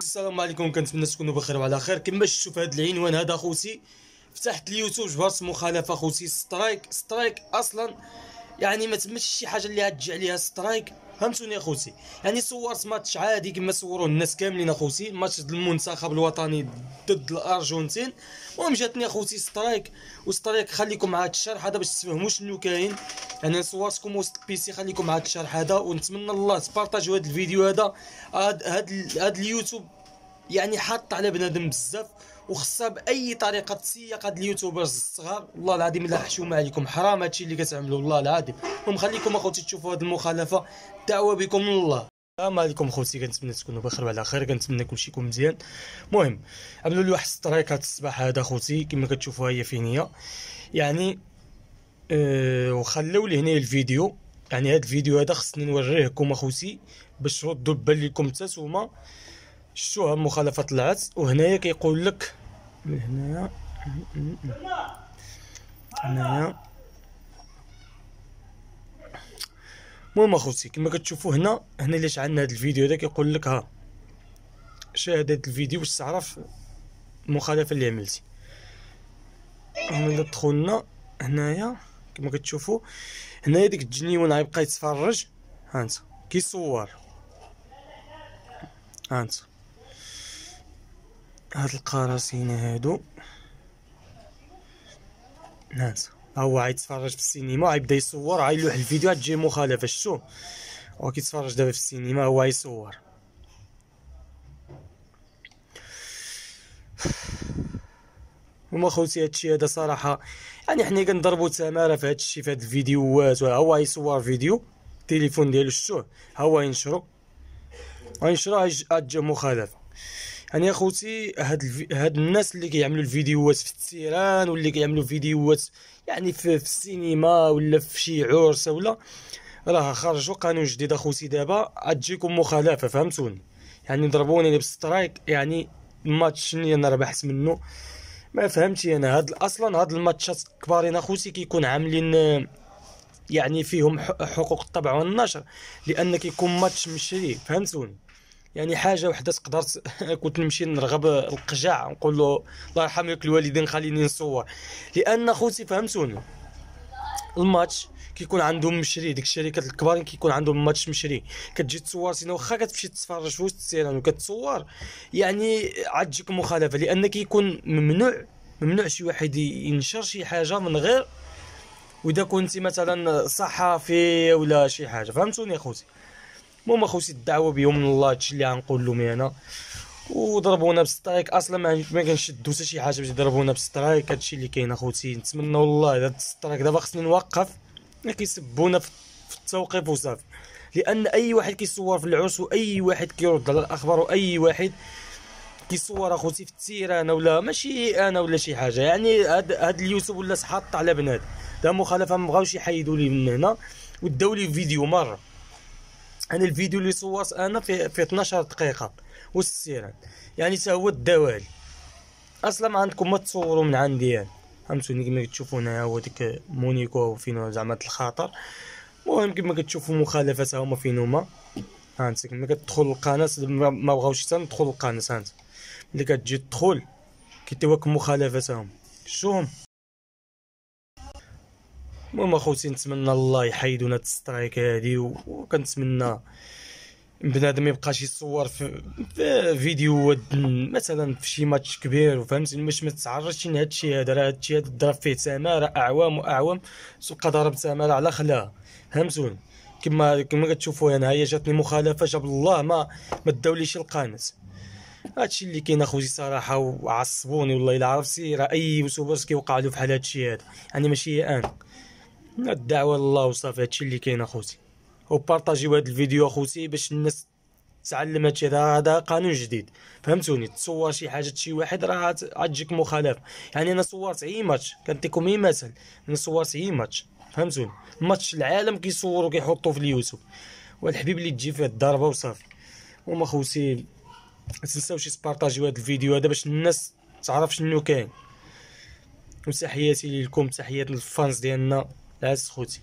السلام عليكم، كنتمنى تكونوا بخير وعلى خير. كما شفتوا في هذا العنوان هذا اخوتي، فتحت اليوتيوب جبرت مخالفه اخوتي. سترايك اصلا يعني ما تمش شي حاجه اللي غتجي عليها سترايك، فهمتوني اخوتي؟ يعني صورت ماتش عادي كما صوروه الناس كاملين اخوتي، ماتش المنتخب الوطني ضد الارجنتين. المهم جاتني اخوتي سترايك، وسترايك خليكم مع هذا الشرح هذا باش تفهموا شنو كاين. يعني صورتكم وسط البيسي، خليكم مع هذا الشرح هذا، ونتمنى الله تبارطاجيو هذا الفيديو هذا. هذا اليوتيوب يعني حاط على بنادم بزاف، وخصها باي طريقه تسيق هاد اليوتيوبرز الصغار. والله العظيم لا حشومه عليكم، حرام هادشي اللي كتعملوا والله العظيم. المهم خليكم اخوتي تشوفوا هاد المخالفه، دعوه بكم من الله. السلام عليكم خوتي، كنتمنى تكونوا بخير وعلى خير، كنتمنى كلشي يكون مزيان. المهم عملوا لي واحد سترايك هاد الصباح هذا خوتي، كما كتشوفوا هي فين هي يعني. وخلوا لي هنا الفيديو. يعني هاد الفيديو هذا خصني نوريهكم اخوتي باش ردوا بال لكم حتى نتوما. شفتوها المخالفه طلعت، وهنايا كيقول لك من هنايا. المهم اخوتي كما كتشوفوا هنا اللي عندنا هذا الفيديو هذا كيقول لك ها شاهد هذا الفيديو باش تعرف المخالفه اللي عملتي. ملي دخلنا هنايا كما كتشوفوا هنايا ديك الجنيون غيبقى يتفرج. ها انت كيصور، ها انت هاد القراصنه هادو، ها انت هو غيتفرج في السينما، غيبدا يصور، غيلوح الفيديو، غتجي مخالفه. شتو هو كيتفرج دابا في السينما، هو غيصور. هما خوتي هادشي هذا صراحه يعني حنا كنضربو تماره في هادشي، في هاد الفيديوهات. هو يصور فيديو التليفون ديالو، شتوه هو ينشرو غتجي مخالفه. يعني اخوتي هاد الناس اللي كيعملوا الفيديوهات في التيران، واللي كيعملوا فيديوهات يعني في السينما ولا في شي عرس، ولا راه خرجوا قانون جديد اخوتي دابا غتجيكم مخالفه، فهمتوني؟ يعني ضربوني بسترايك، يعني الماتش اللي انا ربحت منه ما فهمتش انا. اصلا هاد الماتشات الكبارين اخوتي كيكون عاملين يعني فيهم حقوق الطبع والنشر، لان كيكون ماتش مشري، فهمتوني؟ يعني حاجه وحده تقدر كنت نمشي نرغب القجع نقول له الله يرحم لك الوالدين خليني نصور، لان خوتي فهمتوني الماتش كيكون عندهم مشري. ديك الشركات الكبارين كيكون عندهم ماتش مشري، كتجي تصور سينا واخا كتمشي تتفرج في وسط السيران وكتصور، يعني عتجيك مخالفه، لان كيكون ممنوع شي واحد ينشر شي حاجه من غير، واذا كنتي مثلا صحفي ولا شي حاجه، فهمتوني اخوتي؟ المهم اخوتي الدعوه بيوم من الله، هادشي اللي غنقول لهم انا. وضربونا بسترايك، اصلا ما كنشدو حتى شي حاجه باش يضربونا بسترايك. هادشي اللي كاين اخوتي. نتمنى والله هذا السترايك دابا خصني نوقف، كيسبونا في التوقيف وصافي، لان اي واحد كيصور في العرس، واي واحد كيرد على الاخبار، واي واحد كيصور اخوتي في التيران، ولا ماشي انا ولا شي حاجه. يعني هاد اليوتيوب ولا حاط على بنادم. دا مخالفه ما بغاوش يحيدوا لي من هنا، وداو لي فيديو مره. انا الفيديو اللي صورت انا في 12 دقيقه وسط السيران، يعني حتى هو داوالي. اصلا ما عندكم ما تصوروا من عندي انا، فهمتوني؟ كما كتشوفوا هنا هو ديك مونيكو فين زعما الخطر. المهم كما كتشوفوا مخالفات هما فين هما. ها انت كما كتدخل القناه، ما بغاوش حتى ندخل القناه. ها انت ملي كتجي تدخل كيتواك مخالفات هما، شوفهم. المهم اخوتي نتمنى الله يحيدونا هاد السترايك هادي، وكنتمنى بنادم ميبقاش يصور في فيديو مثلا في شي ماتش كبير، وفهمتني؟ باش ما تتعرضش لهادشي هذا. راه هادشي هذا ضرب فيه تماره اعوام واعوام، تبقى ضرب تماره على خلاها، فهمتوني؟ كما كتشوفوا هنا هي جاتني مخالفه، جاب الله ما داوليش القناه. هادشي اللي كاين اخوتي صراحه، وعصبوني والله الا عرفتي. راه اي يوتيوبر كيوقع له بحال هادشي هذا، يعني ماشي انا. الدعوه لله وصافي، هادشي اللي كاين اخوتي. وبارطاجيو هذا الفيديو اخوتي باش الناس تعلم هادشي. هذا قانون جديد، فهمتوني؟ تصور شي حاجه شي واحد راه غتجيك مخالفه. يعني انا صورت اي ماتش، كنعطيكم اي مثل، انا صورت اي ماتش، فهمتوني؟ ماتش العالم كيصوروا كيحطوا في اليوتيوب، والحبيب اللي تجي فيه الضربه وصافي. هما خوتي ما تنساوش تبارطاجيو هذا الفيديو هذا باش الناس تعرف شنو كاين. وتحياتي لكم، تحيات للفانز ديالنا. العز خوتي.